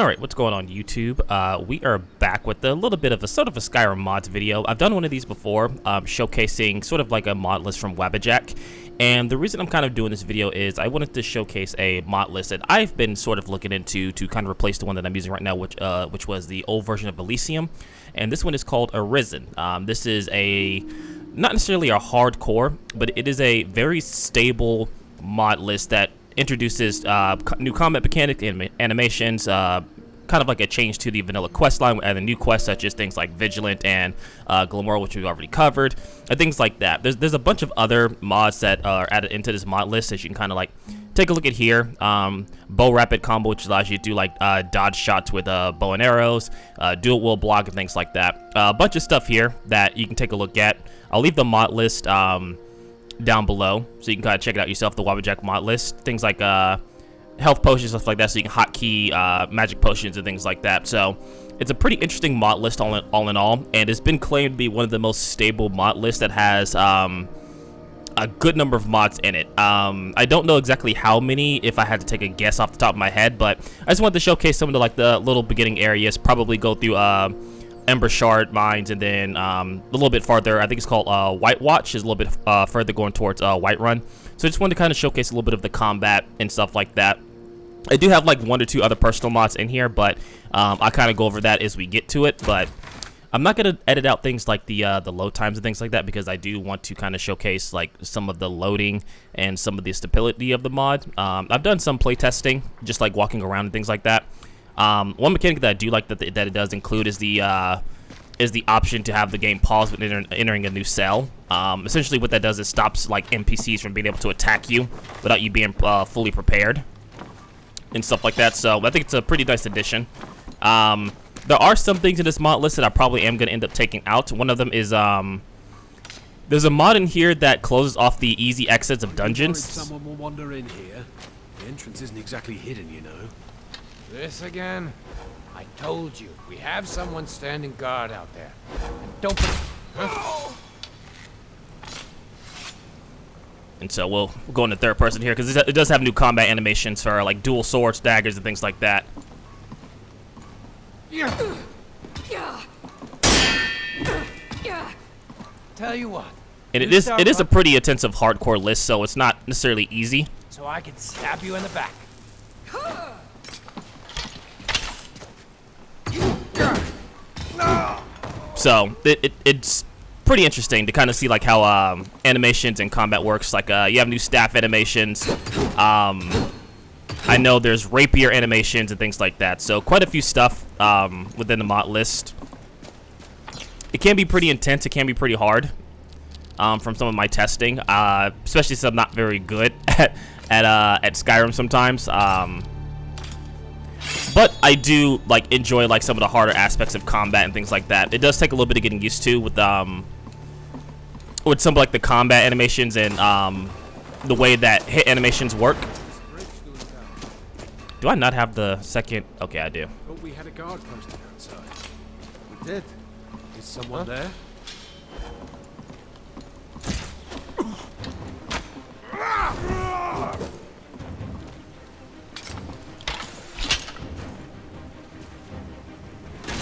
Alright, what's going on YouTube? We are back with a little bit of a sort of a Skyrim mods video. I've done one of these before, showcasing sort of like a mod list from WABBAJACK. And the reason I'm kind of doing this video is I wanted to showcase a mod list that I've been sort of looking into to kind of replace the one that I'm using right now, which was the old version of Elysium. And this one is called Arisen. This is not necessarily a hardcore, but it is a very stable mod list that introduces new combat mechanic and animations, kind of like a change to the vanilla quest line, adding new quests such as things like Vigilant and Glamour, which we've already covered, and things like that. There's a bunch of other mods that are added into this mod list that you can kind of like take a look at here. Bow rapid combo, which allows you to do like dodge shots with bow and arrows, dual wheel block, and things like that. A bunch of stuff here that you can take a look at. I'll leave the mod list down below, so you can kind of check it out yourself, the WABBAJACK mod list. Things like health potions, stuff like that, so you can hotkey magic potions and things like that. So it's a pretty interesting mod list all in all, and it's been claimed to be one of the most stable mod lists that has a good number of mods in it. I don't know exactly how many, if I had to take a guess off the top of my head, but I just wanted to showcase some of the little beginning areas, probably go through Ember Shard mines, and then a little bit farther, I think it's called White Watch, is a little bit further going towards Whiterun. So I just wanted to kind of showcase a little bit of the combat and stuff like that. I do have like one or two other personal mods in here, but I'll kind of go over that as we get to it. But I'm not going to edit out things like the load times and things like that, because I do want to kind of showcase like some of the loading and some of the stability of the mod. I've done some playtesting, just like walking around and things like that. One mechanic that I do like that it does include is the option to have the game pause when entering a new cell. Essentially what that does is stops like NPCs from being able to attack you without you being fully prepared and stuff like that. So I think it's a pretty nice addition. There are some things in this mod list that I probably am going to end up taking out. One of them is there's a mod in here that closes off the easy exits of dungeons. Someone will wander in here. The entrance isn't exactly hidden, you know. This again? I told you, we have someone standing guard out there. And don't put... Huh? And so we'll go into third person here, because it does have new combat animations for like dual swords, daggers, and things like that. Tell you what. And it is a pretty intensive hardcore list, so it's not necessarily easy. So I can stab you in the back. So it's pretty interesting to kind of see like how animations and combat works. Like you have new staff animations. I know there's rapier animations and things like that. So quite a few stuff within the mod list. It can be pretty intense. It can be pretty hard from some of my testing, especially since I'm not very good at Skyrim sometimes. But I do like enjoy like some of the harder aspects of combat and things like that. It does take a little bit of getting used to with some of like the combat animations and the way that hit animations work. Do I not have the second? Okay, I do. But we had a guard posted outside. We did. Is someone there?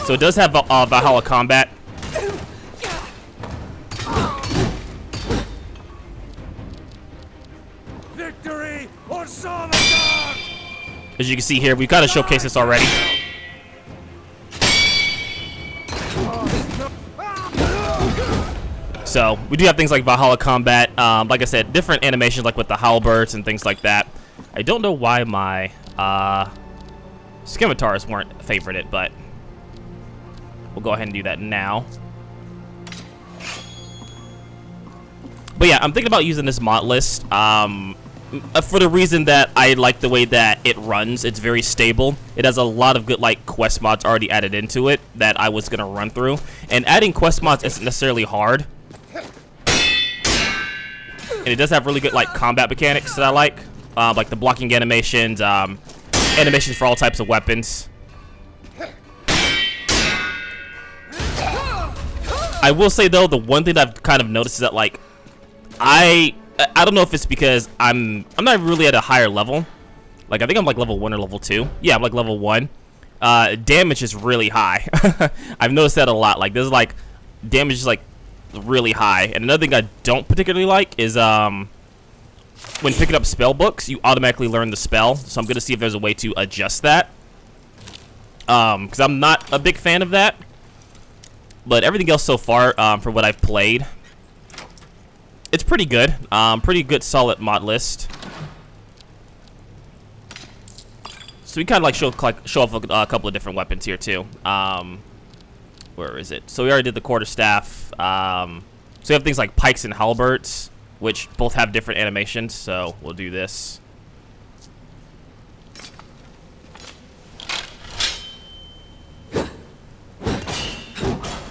So it does have Valhalla combat. Victory or Solitude! As you can see here, we've kind of showcased this already. So we do have things like Valhalla combat. Like I said, different animations like with the halberds and things like that. I don't know why my scimitars weren't favorited, but we'll go ahead and do that now. But yeah, I'm thinking about using this mod list for the reason that I like the way that it runs. It's very stable. It has a lot of good like quest mods already added into it that I was gonna run through. And adding quest mods isn't necessarily hard. And it does have really good like combat mechanics that I like the blocking animations, animations for all types of weapons. I will say though, the one thing that I've kind of noticed is that like I don't know if it's because I'm not really at a higher level. Like I think I'm like level 1 or level 2. Yeah, I'm like level 1. damage is really high. I've noticed that a lot. Like, there's like damage is like really high. And another thing I don't particularly like is when picking up spell books, you automatically learn the spell. So I'm gonna see if there's a way to adjust that. Because I'm not a big fan of that. But everything else so far, for what I've played, it's pretty good. Pretty good, solid mod list. So we kind of like show off a couple of different weapons here too. Where is it? So we already did the quarterstaff. So we have things like pikes and halberds, which both have different animations. So we'll do this.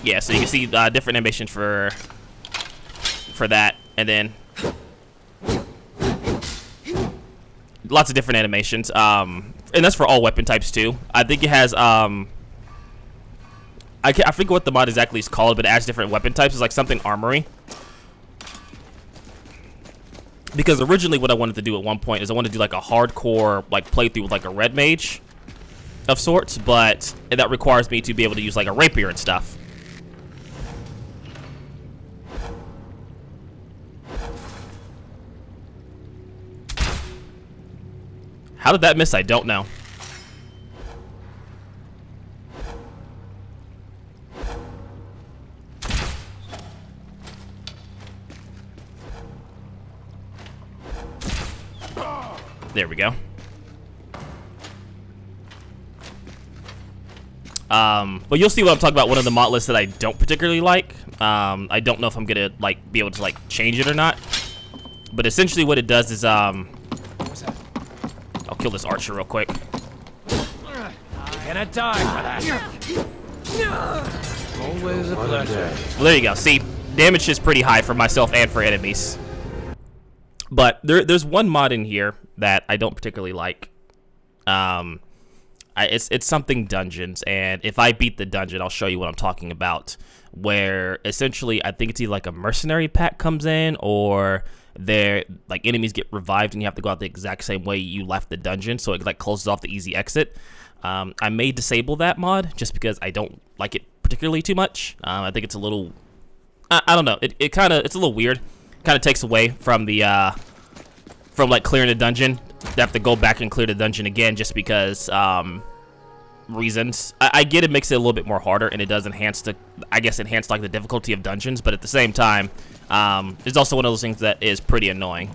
Yeah, so you can see different animations for that, and then lots of different animations. And that's for all weapon types too. I think it has I forget what the mod exactly is called, but it adds different weapon types. It's like something armory. Because originally what I wanted to do at one point is I wanted to do like a hardcore like playthrough with like a red mage of sorts, but that requires me to be able to use like a rapier and stuff. How did that miss? I don't know. There we go. But you'll see what I'm talking about. One of the mod lists that I don't particularly like. I don't know if I'm gonna like be able to like change it or not. But essentially, what it does is What's that? I'll kill this archer real quick. Gonna die for that. Always a pleasure. Well, there you go. See, damage is pretty high for myself and for enemies. But there's one mod in here that I don't particularly like. It's something dungeons, and if I beat the dungeon, I'll show you what I'm talking about. Where essentially, I think it's either like a mercenary pack comes in, or they're like enemies get revived, and you have to go out the exact same way you left the dungeon, so it like closes off the easy exit. I may disable that mod just because I don't like it particularly too much. I think it's a little, I don't know. It's a little weird. Kind of takes away from the from like clearing the dungeon. They have to go back and clear the dungeon again just because reasons. I get it makes it a little bit more harder, and it does enhance like the difficulty of dungeons, but at the same time, it's also one of those things that is pretty annoying.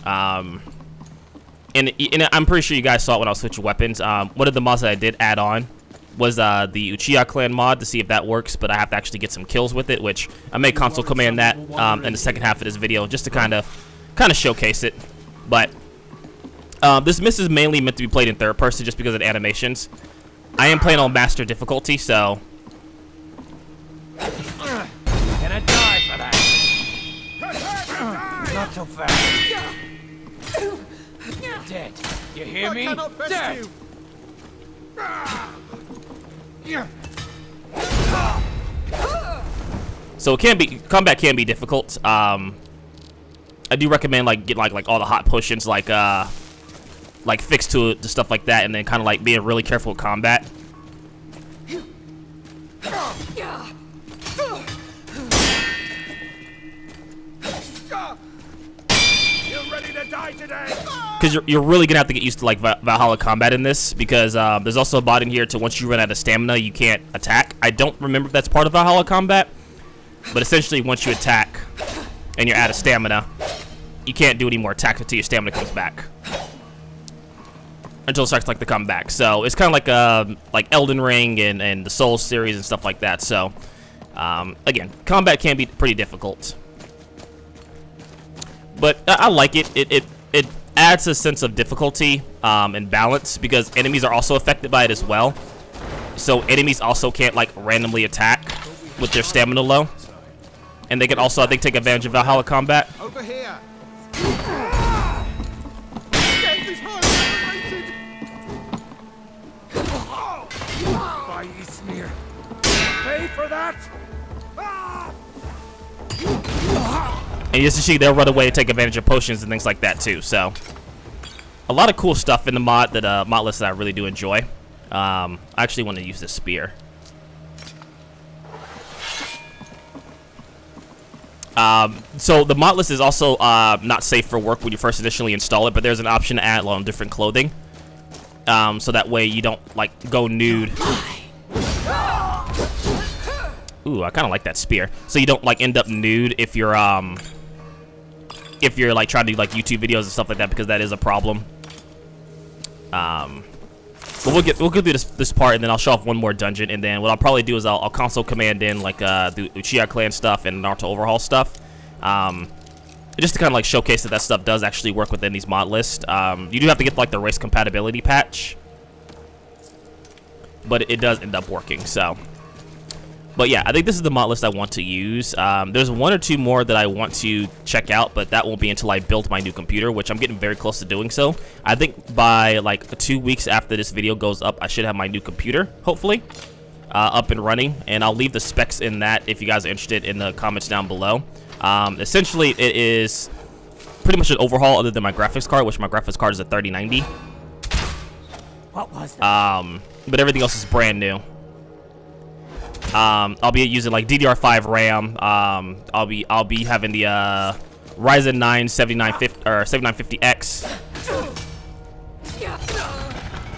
And I'm pretty sure you guys saw it when I was switching weapons. One of the mods that I did add on was the Uchiha clan mod to see if that works, but I have to actually get some kills with it, which I may console command that in the second half of this video just to kind of showcase it. But this miss is mainly meant to be played in third person just because of the animations. I am playing on master difficulty, so Can I die for that? Not so fast. You're dead. You hear me? Dead. So it can be, combat can be difficult. I do recommend like getting like all the hot potions like fixed to stuff like that, and then kind of like being really careful with combat. You ready to die today? Because you're really gonna have to get used to like Valhalla combat in this, because there's also a bot in here to once you run out of stamina you can't attack. I don't remember if that's part of Valhalla combat, but essentially once you attack and you're out of stamina, you can't do any more attacks until your stamina comes back. Until it starts like to come back. So it's kind of like Elden Ring and the Souls series and stuff like that. So again, combat can be pretty difficult, but I like it. It adds a sense of difficulty and balance, because enemies are also affected by it as well. So enemies also can't like randomly attack with their stamina low, and they can also, I think, take advantage of Valhalla combat. Over here. Smear. Pay for that. And you see they'll run away and take advantage of potions and things like that too. So a lot of cool stuff in the mod that mod list that I really do enjoy. I actually want to use this spear. So the mod list is also not safe for work when you first initially install it, but there's an option to add different clothing, so that way you don't like go nude. Ooh, I kind of like that spear. So you don't like end up nude if you're like trying to do like YouTube videos and stuff like that, because that is a problem. But we'll go through this part, and then I'll show off one more dungeon, and then what I'll probably do is I'll console command in like the Uchiha clan stuff and Naruto overhaul stuff, just to kind of like showcase that stuff does actually work within these mod lists. You do have to get like the race compatibility patch, but it does end up working. So, but yeah, I think this is the mod list I want to use. There's one or two more that I want to check out, but that won't be until I build my new computer, which I'm getting very close to doing so. I think by like 2 weeks after this video goes up, I should have my new computer, hopefully, up and running. And I'll leave the specs in that if you guys are interested in the comments down below. Essentially, it is pretty much an overhaul other than my graphics card, which my graphics card is a 3090. What was that? But everything else is brand new. I'll be using like DDR5 RAM. I'll be having the Ryzen 9 7950 or 7950X.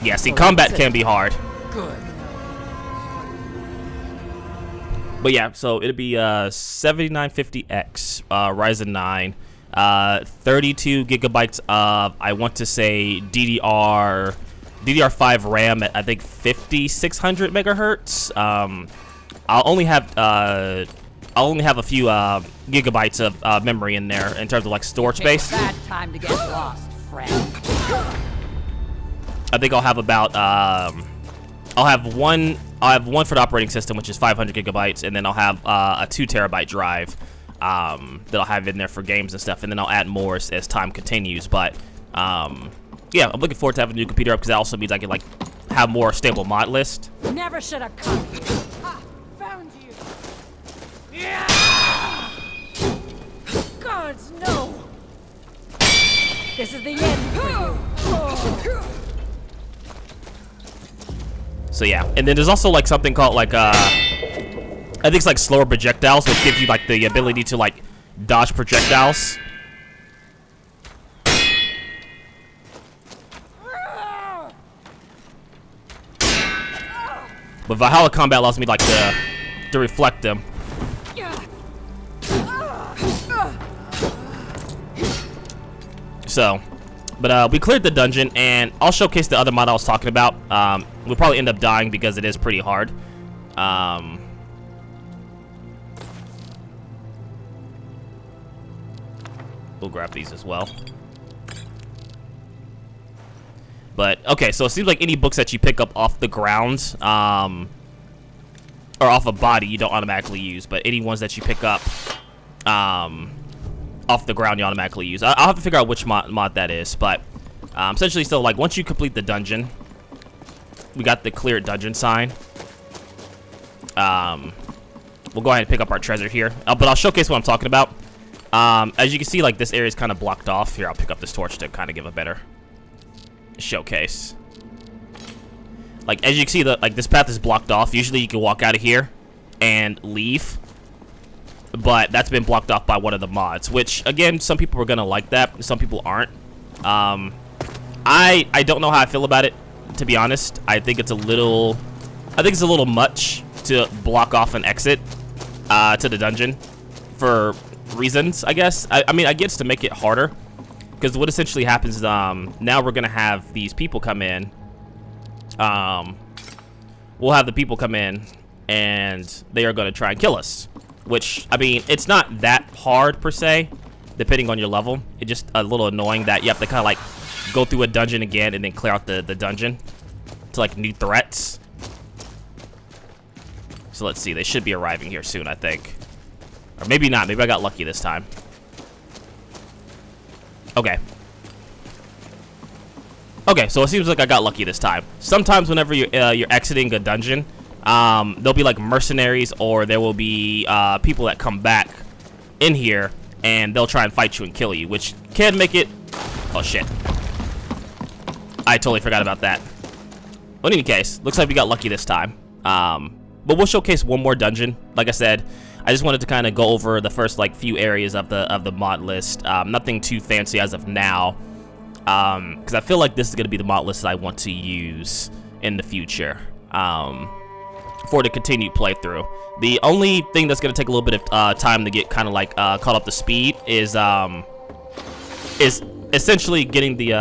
Yeah, see, combat can be hard. Good. But yeah, so it'll be 7950X Ryzen 9, 32 gigabytes of, I want to say, DDR5 RAM at I think 5600 megahertz. I'll only have a few gigabytes of memory in there in terms of like storage space. Bad time to get lost, friend. I think I'll have about I'll have one for the operating system, which is 500 gigabytes, and then I'll have a 2 terabyte drive that I'll have in there for games and stuff, and then I'll add more as time continues. But yeah, I'm looking forward to having a new computer up, because that also means I can like have more stable mod list. Never should have come here. Ah, found you. Yeah! Gods, no. This is the end for you. So yeah, and then there's also like something called like I think it's like slower projectiles, which give you like the ability to like dodge projectiles. But Valhalla combat allows me like to reflect them. So, but we cleared the dungeon, and I'll showcase the other mod I was talking about. We'll probably end up dying because it is pretty hard. We'll grab these as well. But okay, so it seems like any books that you pick up off the ground, or off a body, you don't automatically use. But any ones that you pick up off the ground, you automatically use. I'll have to figure out which mod that is. But essentially, so like once you complete the dungeon, we got the clear dungeon sign. We'll go ahead and pick up our treasure here. But I'll showcase what I'm talking about. As you can see, like this area is kind of blocked off. Here, I'll pick up this torch to kind of give a better showcase. Like as you can see, like this path is blocked off. Usually you can walk out of here and leave, but that's been blocked off by one of the mods, which again, some people are gonna like that, some people aren't. I don't know how I feel about it, to be honest. I think it's a little much to block off an exit to the dungeon for reasons, I guess. I mean, I guess to make it harder, because what essentially happens is now we're gonna have these people come in. We'll have the people come in, and they are gonna try and kill us. Which, I mean, it's not that hard per se, depending on your level. It's just a little annoying that you have to kind of like go through a dungeon again and then clear out the dungeon to like new threats. So let's see, they should be arriving here soon, I think. Or maybe not, maybe I got lucky this time. Okay. Okay, so it seems like I got lucky this time. Sometimes whenever you're exiting a dungeon, there'll be like mercenaries, or there will be people that come back in here and they'll try and fight you and kill you, which can make it... Oh shit, I totally forgot about that. in any case, looks like we got lucky this time. But we'll showcase one more dungeon. Like I said, I just wanted to kind of go over the first like few areas of the mod list. Nothing too fancy as of now, because I feel like this is going to be the mod list that I want to use in the future for the continued playthrough. The only thing that's going to take a little bit of time to get kind of like caught up to speed is essentially getting the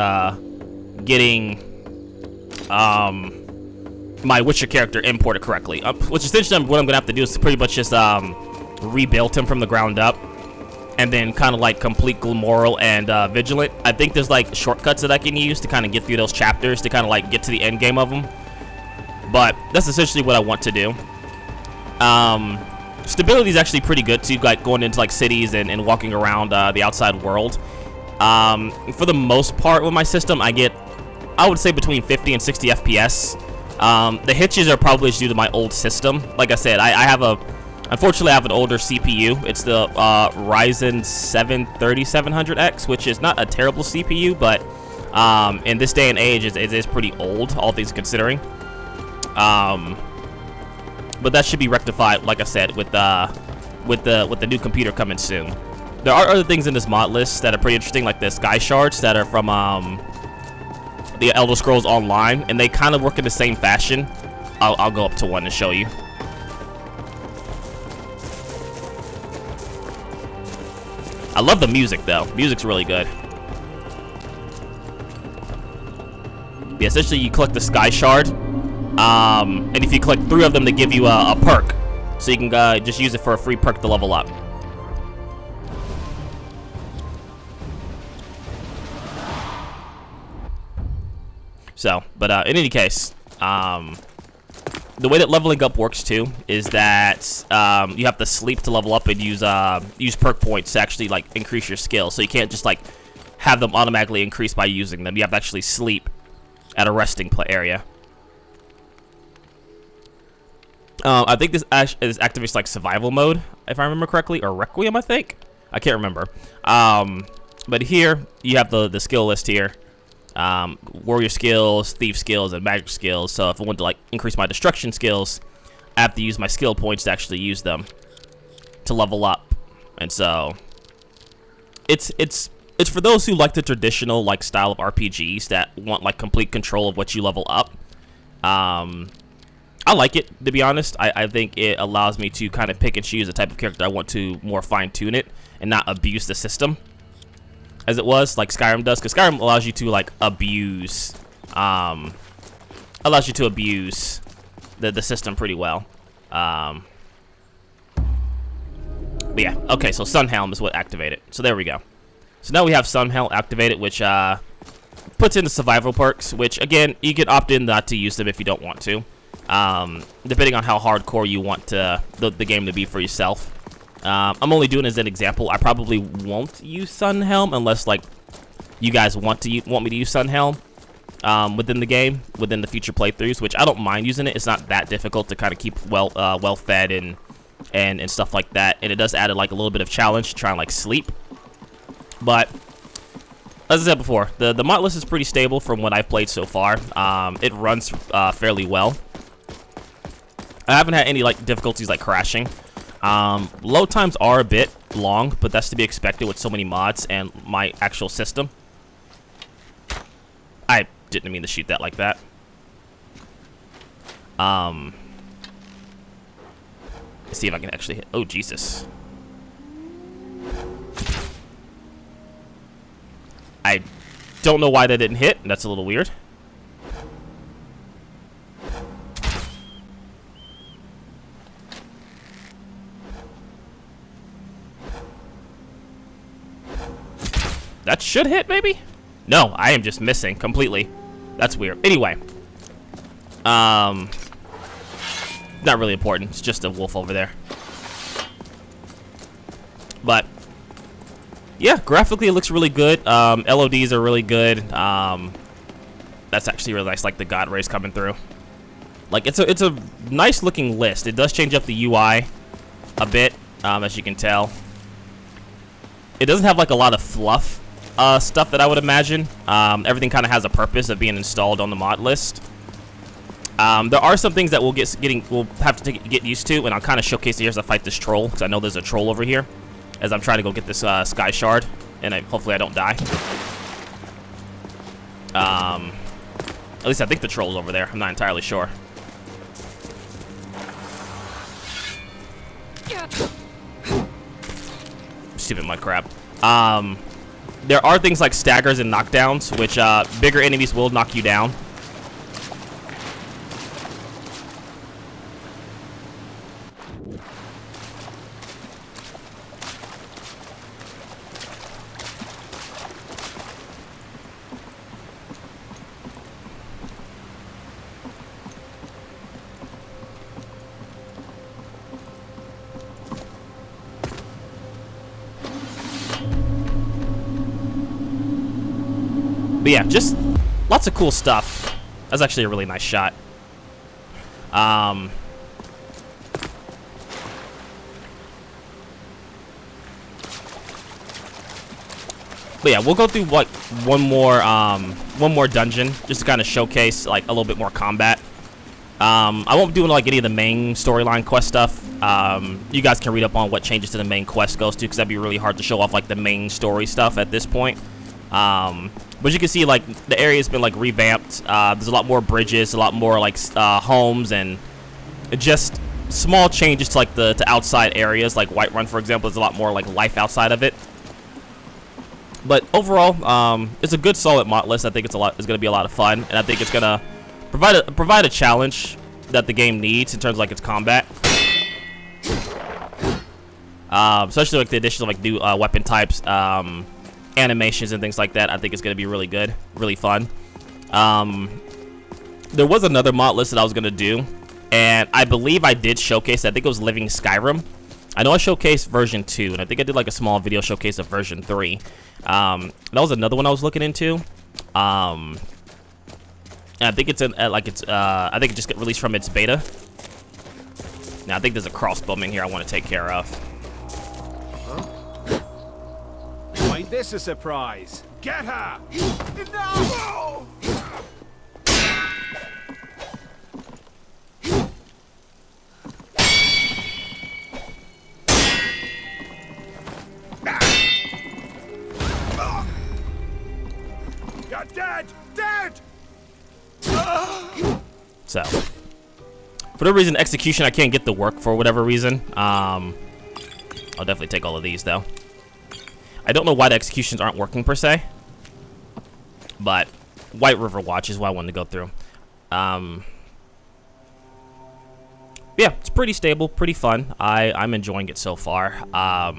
my Witcher character imported correctly, which essentially what I'm gonna have to do is pretty much just rebuild him from the ground up, and then kind of like complete Glammoral and Vigilant. I think there's like shortcuts that I can use to kind of get through those chapters to kind of like get to the end game of them. But that's essentially what I want to do. Stability is actually pretty good too, like going into like cities and walking around the outside world. For the most part with my system, I get, I would say, between 50 and 60 FPS. The hitches are probably due to my old system. Like I said, unfortunately I have an older CPU. It's the Ryzen 7 3700X, which is not a terrible CPU, but in this day and age, it is pretty old, all things considering. But that should be rectified, like I said, with the new computer coming soon. There are other things in this mod list that are pretty interesting, like the sky shards that are from the Elder Scrolls Online, and they kind of work in the same fashion. I'll go up to one and show you. I love the music though. Music's really good. Yeah, essentially you collect the sky shard, and if you collect 3 of them, they give you a perk, so you can just use it for a free perk to level up. So, but in any case, the way that leveling up works too is that you have to sleep to level up and use perk points to actually like increase your skill. So you can't just like have them automatically increase by using them. You have to actually sleep at a resting area. I think this is activates like survival mode, if I remember correctly, or Requiem, I think. I can't remember. But here you have the skill list here. Warrior skills, thief skills, and magic skills. So if I want to like increase my destruction skills, I have to use my skill points to actually use them to level up. And so it's for those who like the traditional like style of RPGs that want like complete control of what you level up. I like it, to be honest. I think it allows me to kind of pick and choose the type of character I want to more fine-tune it and not abuse the system as it was like Skyrim does, because Skyrim allows you to like abuse the system pretty well. But yeah, okay, so Sunhelm is what activated. So there we go. So now we have Sunhelm activated, which puts in the survival perks, which again, you can opt in not to use them if you don't want to, depending on how hardcore you want the game to be for yourself. I'm only doing it as an example. I probably won't use Sunhelm unless like you guys want me to use Sunhelm within the game, within the future playthroughs, which I don't mind using it. It's not that difficult to kind of keep well fed and stuff like that, and it does add like a little bit of challenge to try and like sleep. But as I said before, the mod list is pretty stable from what I've played so far. It runs fairly well. I haven't had any like difficulties like crashing. Load times are a bit long, but that's to be expected with so many mods and my actual system. I didn't mean to shoot that like that. Let's see if I can actually hit. Oh, Jesus. I don't know why that didn't hit. That's a little weird. That should hit, maybe? No, I am just missing completely. That's weird. Anyway. Not really important. It's just a wolf over there. But yeah, graphically it looks really good. LODs are really good. That's actually really nice, like the God rays coming through. Like it's a nice looking list. It does change up the UI a bit, as you can tell. It doesn't have like a lot of fluff stuff that I would imagine. Everything kind of has a purpose of being installed on the mod list. There are some things that we'll have to get used to, and I'll kind of showcase here as I fight this troll, because I know there's a troll over here, as I'm trying to go get this sky shard, and hopefully I don't die. At least I think the troll's over there. I'm not entirely sure. Stupid mud crab. There are things like staggers and knockdowns, which bigger enemies will knock you down. But yeah, just lots of cool stuff. That's actually a really nice shot. But yeah, we'll go through like one more dungeon just to kind of showcase like a little bit more combat. I won't do like any of the main storyline quest stuff. You guys can read up on what changes to the main quest goes to, because that'd be really hard to show off like the main story stuff at this point. But you can see like the area's been like revamped. There's a lot more bridges, a lot more like homes, and just small changes to like the outside areas. Like Whiterun, for example, there's a lot more like life outside of it. But overall, it's a good solid mod list. I think it's going to be a lot of fun, and I think it's gonna provide a challenge that the game needs in terms of like its combat. Especially like the addition of like new weapon types, animations and things like that. I think it's going to be really good, really fun. There was another mod list that I was going to do, and I believe I did showcase, I think it was Living Skyrim. I know I showcased version 2, and I think I did like a small video showcase of version 3. That was another one I was looking into. And I think it's I think it just got released from its beta. Now I think there's a crossbowman here I want to take care of. Find this a surprise. Get her! No! You're dead! Dead! So, for no reason, execution, I can't get the work for whatever reason. I'll definitely take all of these though. I don't know why the executions aren't working per se, but White River Watch is what I wanted to go through. Yeah, it's pretty stable, pretty fun. I'm enjoying it so far. I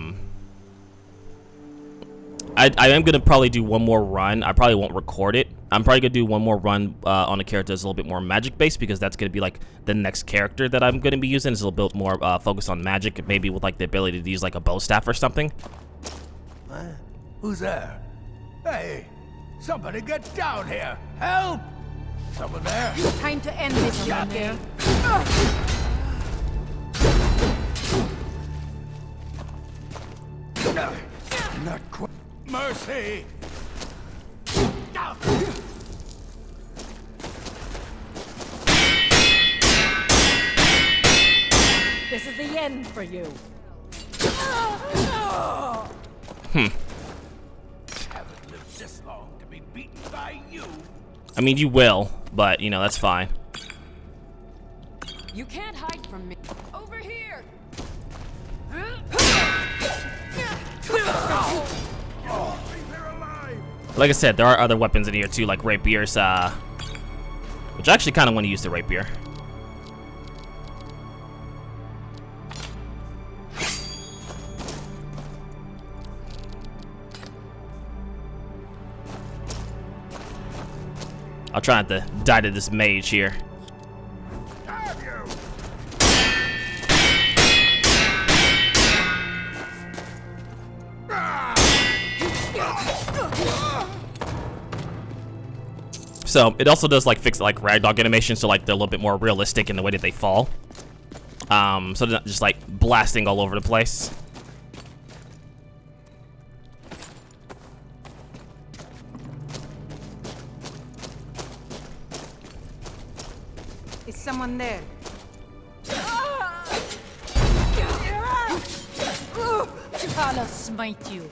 am gonna probably do one more run. I probably won't record it. I'm probably gonna do one more run on a character that's a little bit more magic based, because that's gonna be like the next character that I'm gonna be using. Is a little bit more focused on magic, maybe with like the ability to use like a bow staff or something. Who's there? Hey, somebody get down here! Help! Someone there? Time to end this, young man. Not quite. Mercy! This is the end for you. Haven't lived this long to be beaten by you. I mean, you will, but you know that's fine. You can't hide from me. Over here. Like I said, there are other weapons in here too, like rapiers, which I actually kind of want to use the rapier. I'll try not to die to this mage here. So it also does like fix like ragdoll animations, so like they're a little bit more realistic in the way that they fall. So they're not just like blasting all over the place. Is someone there. I'll smite you.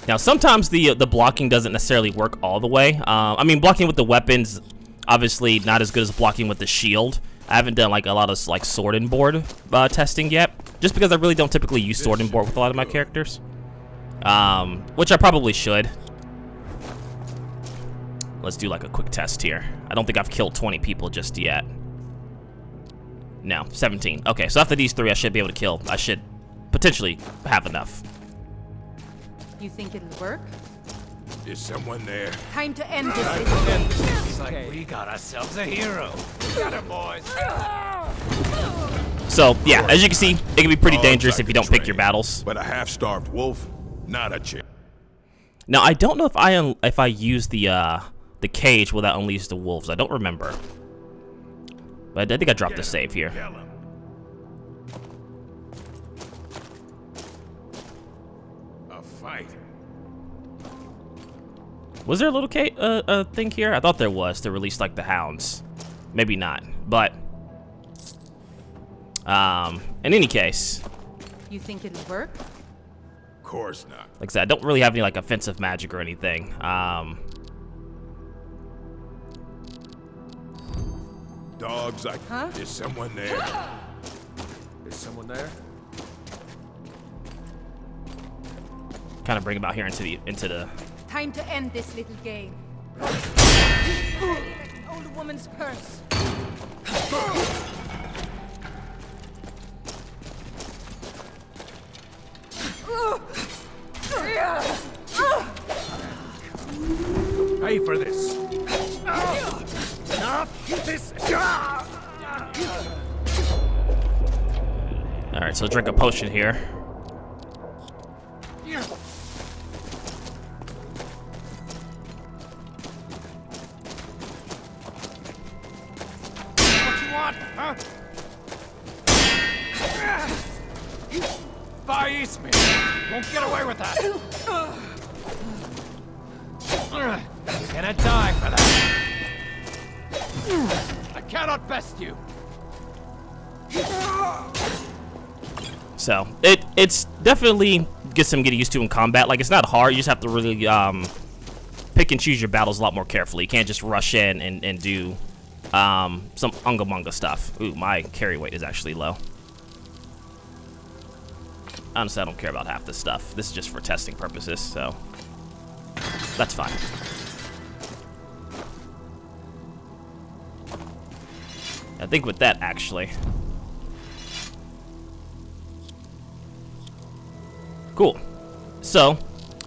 Now, sometimes the blocking doesn't necessarily work all the way. I mean, blocking with the weapons, obviously not as good as blocking with the shield. I haven't done like a lot of like sword and board testing yet, just because I really don't typically use sword and board with a lot of my characters. Which I probably should. Let's do like a quick test here. I don't think I've killed 20 people just yet. No, 17. Okay, so after these 3, I should be able to kill. I should potentially have enough. You think it'll work? Is someone there? Time to end this. Looks like we got ourselves a hero. Got it, boys. So, yeah, as you can see, it can be pretty Dogs dangerous I if you can don't pick train, your battles. But a half-starved wolf, not a chance. Now, I don't know if I use the cage will that unleash the wolves. I don't remember. But I think I dropped the save here. Kill him. A fight. Was there a little thing here? I thought there was to release like the hounds. Maybe not, but in any case, You think it'll work? Of course not. like I said, I don't really have any like offensive magic or anything. Dogs, Huh? Is someone there? Is someone there? Kind of bring him out here into the. Time to end this little game. Old woman's purse. Pay for this. All right, so drink a potion here. What you want, huh? Face me. Won't get away with that. You're gonna die for that. I cannot best you. So it's definitely gets some getting used to in combat. Like, it's not hard. You just have to really pick and choose your battles a lot more carefully. You can't just rush in and do some unga munga stuff. Ooh, my carry weight is actually low. Honestly, I don't care about half this stuff. This is just for testing purposes, so that's fine. I think with that, actually. Cool. So,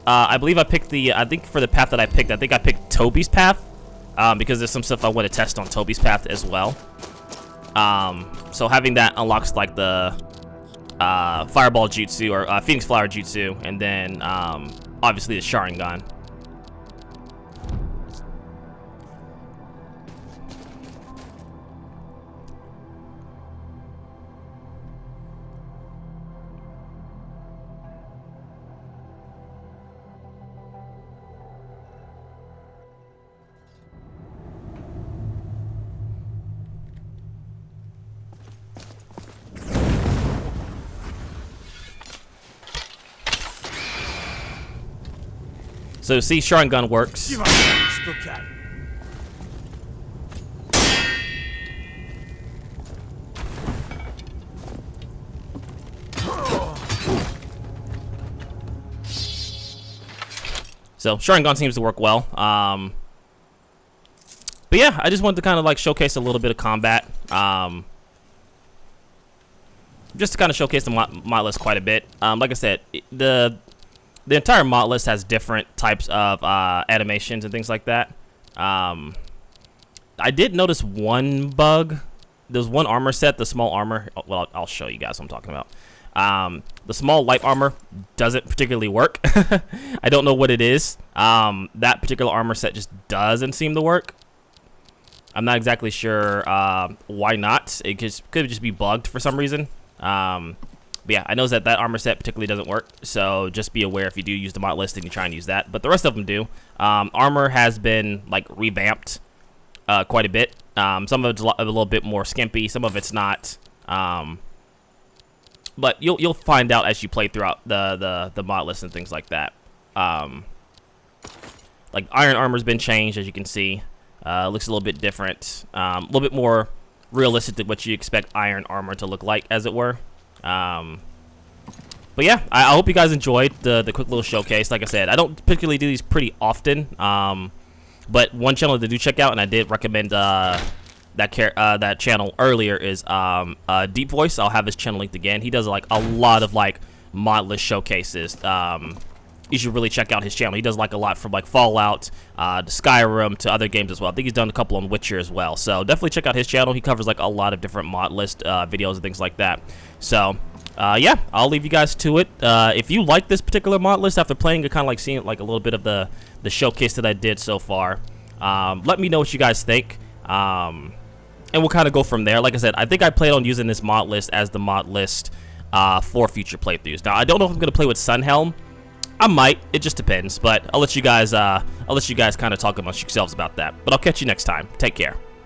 I believe I picked I think for the path that I picked, I think I picked Toby's path, because there's some stuff I want to test on Toby's path as well. So having that unlocks like the Fireball Jutsu or Phoenix Flower Jutsu, and then obviously the Sharingan. So see, Sharingan works. Still can. So Sharingan seems to work well. But yeah, I just wanted to kind of like showcase a little bit of combat. Just to kind of showcase the mod list quite a bit. Like I said, the entire mod list has different types of animations and things like that. I did notice one bug. There's one armor set, the small armor. Well, I'll show you guys what I'm talking about. The small light armor doesn't particularly work. I don't know what it is. That particular armor set just doesn't seem to work. I'm not exactly sure why not. It could just be bugged for some reason. But yeah, I know that armor set particularly doesn't work, so just be aware if you do use the mod list and you try and use that. But the rest of them do. Armor has been like revamped quite a bit. Some of it's a little bit more skimpy, some of it's not. But you'll find out as you play throughout the mod list and things like that. Like iron armor's been changed, as you can see. Looks a little bit different, a little bit more realistic to what you expect iron armor to look like, as it were. But yeah, I hope you guys enjoyed the quick little showcase. Like I said, I don't particularly do these pretty often. But one channel to do check out, and I did recommend that channel earlier, is Deep Voice. I'll have his channel linked again. He does like a lot of like mod list showcases. You should really check out his channel. He does like a lot from like Fallout to Skyrim to other games as well. I think he's done a couple on Witcher as well. So definitely check out his channel. He covers like a lot of different mod list videos and things like that. So yeah, I'll leave you guys to it. If you like this particular mod list after playing it, kind of like seeing like a little bit of the showcase that I did so far, let me know what you guys think. And we'll kind of go from there. Like I said, I think I plan on using this mod list as the mod list for future playthroughs. Now I don't know if I'm gonna play with Sunhelm. I might. It just depends. But I'll let you guys kind of talk amongst yourselves about that. But I'll catch you next time. Take care.